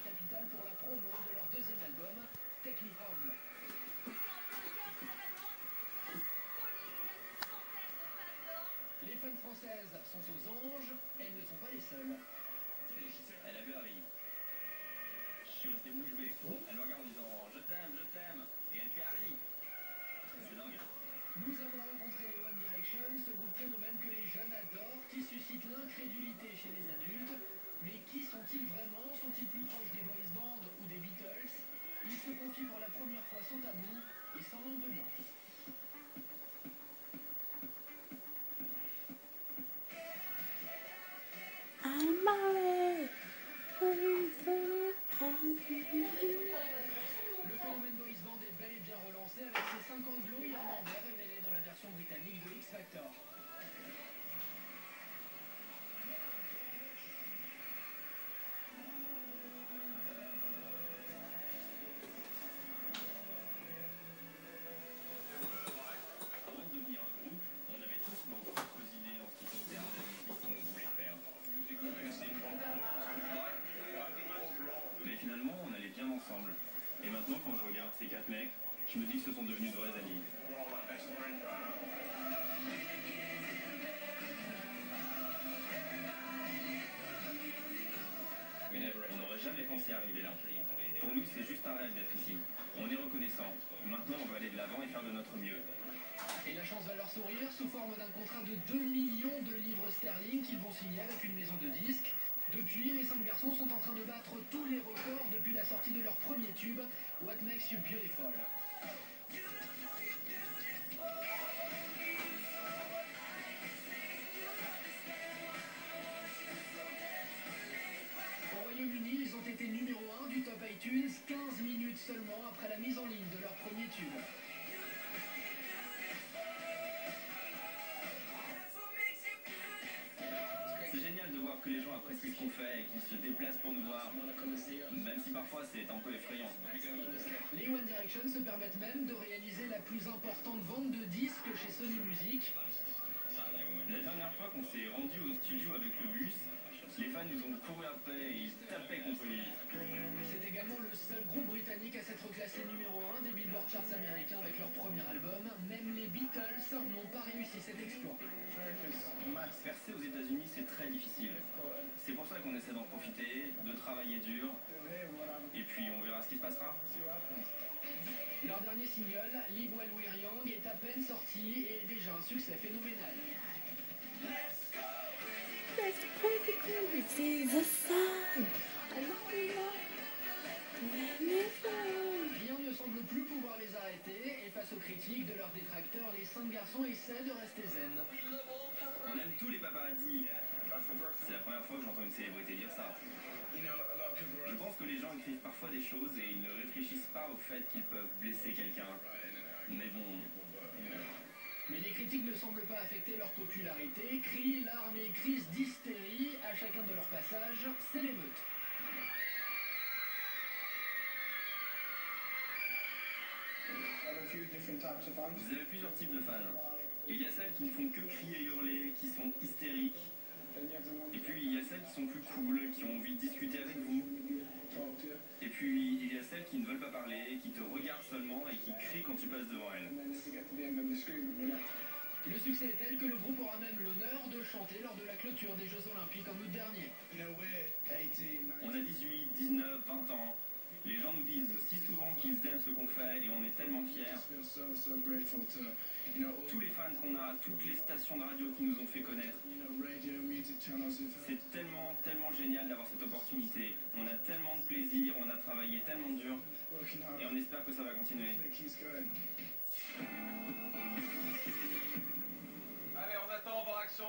capitale pour la promo de leur deuxième album, Take Me Home. Les fans françaises sont aux anges, elles ne sont pas les seules. Elle a vu Harry. Je suis resté bouche bée. Elle me regarde en disant je t'aime. Et elle fait Harry. C'est dingue. Nous avons rencontré les One Direction, ce groupe phénomène que les jeunes adorent, qui suscite l'incrédulité chez les adultes. Mais qui sont-ils vraiment? Sont-ils plus proches des boys bands ou des Beatles? Ils se confient pour la première fois sans tabou et sans langue de bois. Le phénomène boys band est bel et bien relancé avec ses 5 anglos irlandais révélés dans la version britannique de X Factor. Avant de devenir un groupe, on avait tous nos propres idées en ce qui concerne la musique qu'on voulait faire. Mais finalement, on allait bien ensemble. Et maintenant, quand je regarde ces 4 mecs, je me dis que ce sont devenus de vrais amis. On n'aurait jamais pensé arriver là. Pour nous, c'est juste un rêve d'être ici. On est reconnaissant. Maintenant, on va aller de l'avant et faire de notre mieux. Et la chance va leur sourire sous forme d'un contrat de 2 millions de livres sterling qu'ils vont signer avec une maison de disques. Depuis, les 5 garçons sont en train de battre tous les records depuis la sortie de leur premier tube, What Makes You Beautiful. Au Royaume-Uni, ils ont été numéro 1 du top iTunes 15 minutes seulement après la mise en ligne de leur premier tube. C'est génial de voir que les gens apprécient ce qu'on fait et qu'ils se déplacent pour nous voir, même si parfois c'est un peu effrayant. Les One Direction se permettent même de réaliser la plus importante vente de disques chez Sony Music. La dernière fois qu'on s'est rendu au studio avec le bus, les fans nous ont couru après et ils tapaient contre les vitres. C'est également le seul groupe britannique à s'être classé numéro 1 des Billboard Charts américains avec leur premier album. Même les Beatles n'ont pas réussi cet exploit. Percer aux États-Unis, c'est très difficile. C'est pour ça qu'on essaie d'en profiter, de travailler dur, et puis on verra ce qui se passera. Leur dernier single, Live While We're Young, est à peine sorti et est déjà un succès phénoménal. Rien ne semble plus pouvoir les arrêter et face aux critiques de leurs détracteurs, les 5 garçons essaient de rester zen. On aime tous les paparazzis. C'est la première fois que j'entends une célébrité dire ça. Je pense que les gens écrivent parfois des choses et ils ne réfléchissent pas au fait qu'ils peuvent blesser quelqu'un. Mais bon... Mais les critiques ne semblent pas affecter leur popularité. Cris, larmes et crises d'hystérie à chacun de leurs passages, c'est l'émeute. Vous avez plusieurs types de fans. Il y a celles qui ne font que crier et hurler, qui sont hystériques. Et puis il y a celles qui sont plus cool, qui ont envie de discuter avec vous. Et puis il y a celles qui ne veulent pas parler, qui te regardent seulement et qui crient quand tu passes devant elles. Le succès est tel que le groupe aura même l'honneur de chanter lors de la clôture des Jeux Olympiques en août dernier. On a 18, 19, 20 ans. Les gens nous disent si souvent qu'ils aiment ce qu'on fait et on est tellement fiers. Tous les fans qu'on a, toutes les stations de radio qui nous ont fait connaître. C'est tellement, tellement génial d'avoir cette opportunité. On a tellement de plaisir, on a travaillé tellement dur et on espère que ça va continuer. Allez, on attend, on va voir action.